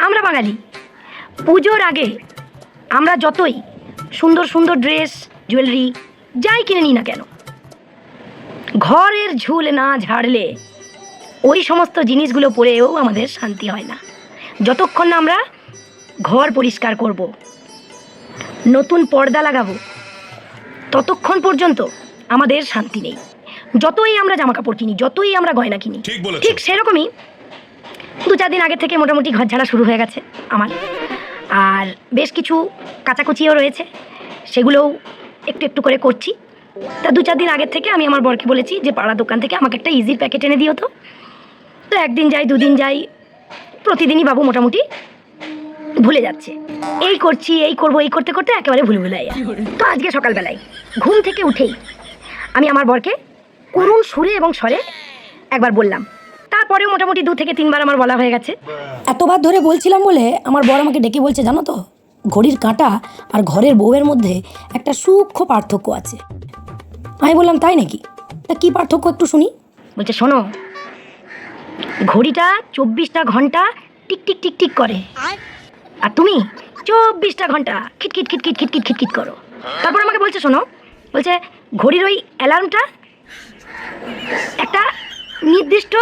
আমরা বাঙালি পুজোর আগে আমরা যতই সুন্দর সুন্দর ড্রেস জুয়েলারি যাই কিনে নিই না কেন, ঘরের ঝুল না ঝাড়লে ওই সমস্ত জিনিসগুলো পরেও আমাদের শান্তি হয় না। যতক্ষণ না আমরা ঘর পরিষ্কার করব, নতুন পর্দা লাগাবো, ততক্ষণ পর্যন্ত আমাদের শান্তি নেই। যতই আমরা জামা কাপড় কিনি, যতই আমরা গয়না কিনি, ঠিক সেরকমই 2-4 দিন আগে থেকে মোটামুটি ঘর ঝাড়া শুরু হয়ে গেছে আমার। আর বেশ কিছু কাচাকুচিও রয়েছে, সেগুলোও একটু একটু করে করছি। তা 2-4 দিন আগের থেকে আমি আমার বরকে বলেছি যে পাড়া দোকান থেকে আমাকে একটা ইজির প্যাকেট এনে দিও। তো একদিন যাই, 2 দিন যাই, প্রতিদিনই বাবু মোটামুটি ভুলে যাচ্ছে। এই করছি, এই করবো, এই করতে করতে একেবারে ভুলভুলাইয়া। তো আজকে সকালবেলায় ঘুম থেকে উঠেই আমি আমার বরকে করুণ সুরে এবং স্বরে একবার বললাম। তারপরেও মোটামুটি 2 থেকে 3 বার আমার বলা হয়ে গেছে। এতবার ধরে বলছিলাম বলে আমার বর আমাকে ডেকে বলছে, জানো তো, ঘড়ির কাঁটা আর ঘরের বউয়ের মধ্যে একটা সূক্ষ্ম পার্থক্য আছে। আমি বললাম, তাই নাকি? তা কী পার্থক্য একটু শুনি। বলছে, শোনো, ঘড়িটা 24টা ঘন্টা টিক টিক টিক টিক করে, আর তুমি 24টা ঘন্টা খিটখিট খিটখিট খিটখিট খিটখিট করো। তারপর আমাকে বলছে, শোনো, বলছে ঘড়ির ওই অ্যালার্মটা একটা নির্দিষ্ট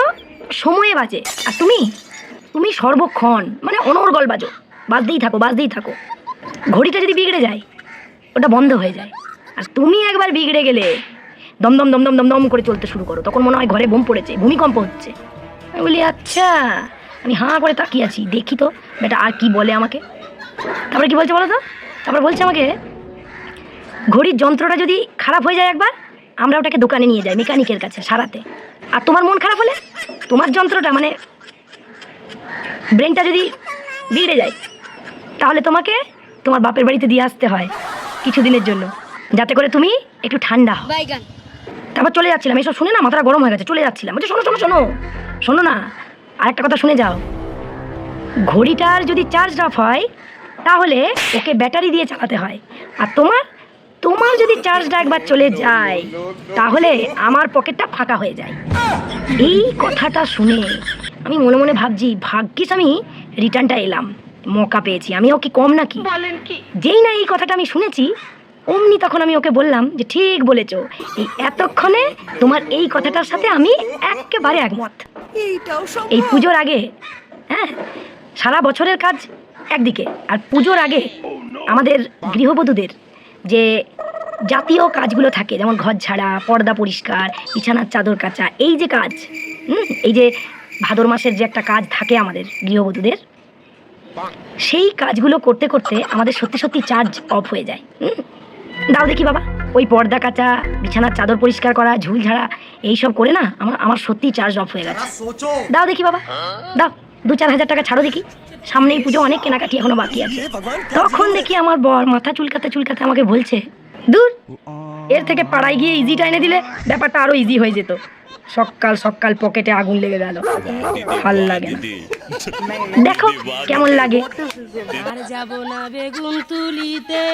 সময়ে বাজে, আর তুমি সর্বক্ষণ মানে অনর্গল বাজতেই থাকো। ঘড়িটা যদি বিগড়ে যায় ওটা বন্ধ হয়ে যায়, আর তুমি একবার বিগড়ে গেলে দমদম দমদম দমদম করে চলতে শুরু করো, তখন মনে হয় ঘরে বোম পড়েছে, ভূমিকম্প হচ্ছে। আমি বলি, আচ্ছা। আমি হাঁ করে তাকিয়ে আছি, দেখি তো বেটা আর কি বলে আমাকে। তারপরে কি বলছে বলো তো? তারপর বলছে আমাকে, ঘড়ির যন্ত্রটা যদি খারাপ হয়ে যায় একবার, আমরা ওটাকে দোকানে নিয়ে যাই মেকানিকের কাছে সারাতে। আর তোমার মন খারাপ হলে, তোমার যন্ত্রটা মানে ব্রেনটা যদি বিগড়ে যায়, তাহলে তোমাকে তোমার বাপের বাড়িতে দিয়ে আসতে হয় কিছুদিনের জন্য, যাতে করে তুমি একটু ঠান্ডা হও। তারপর চলে যাচ্ছিলাম, এসব শুনে না মাথাটা গরম হয়ে গেছে, চলে যাচ্ছিলাম। বলছে, শোনো না, আরেকটা কথা শুনে যাও। ঘড়িটার যদি চার্জ অফ হয় তাহলে ওকে ব্যাটারি দিয়ে চালাতে হয়, আর তোমার যদি চার্জটা একবার চলে যায় তাহলে আমার পকেটটা ফাঁকা হয়ে যায়। এই কথাটা শুনে আমি মনে মনে ভাবছি, ভাগ্যিস আমি রিটার্নটা এলাম, মৌকা পেয়েছি, আমি ওকে কম নাকি। যেই না এই কথাটা আমি শুনেছি, অমনি তখন আমি ওকে বললাম যে ঠিক বলেছ, এই এতক্ষণে তোমার এই কথাটার সাথে আমি একেবারে একমত। এই পুজোর আগে, হ্যাঁ, সারা বছরের কাজ একদিকে, আর পুজোর আগে আমাদের গৃহবধূদের যে জাতীয় কাজগুলো থাকে, যেমন ঘর ঝাড়া, পর্দা পরিষ্কার, বিছানার চাদর কাচা, এই যে কাজ, এই যে ভাদর মাসের যে একটা কাজ থাকে আমাদের গৃহবধূদের, সেই কাজগুলো করতে করতে আমাদের সত্যি সত্যি চার্জ অফ হয়ে যায়। দাও দেখি বাবা, ওই পর্দা কাচা, বিছানার চাদর পরিষ্কার করা, ঝুল ঝাড়া, এইসব করে না আমার সত্যি চার্জ অফ হয়ে গেছে। দাও দেখি বাবা, দাও 2-4 হাজার টাকা ছাড়ো দেখি, সামনেই পুজো, অনেক কেনাকাটি এখনো বাকি আছে। তখন দেখি আমার বর মাথা চুলকাতে চুলকাতে আমাকে বলছে, দূর, এর থেকে পাড়ায় গিয়ে ইজিটা এনে দিলে ব্যাপারটা আরো ইজি হয়ে যেত। সকাল সকাল পকেটে আগুন লেগে গেল, ভাল লাগে না। দেখো কেমন লাগে। আর যাব না বেগুন তুলিতে।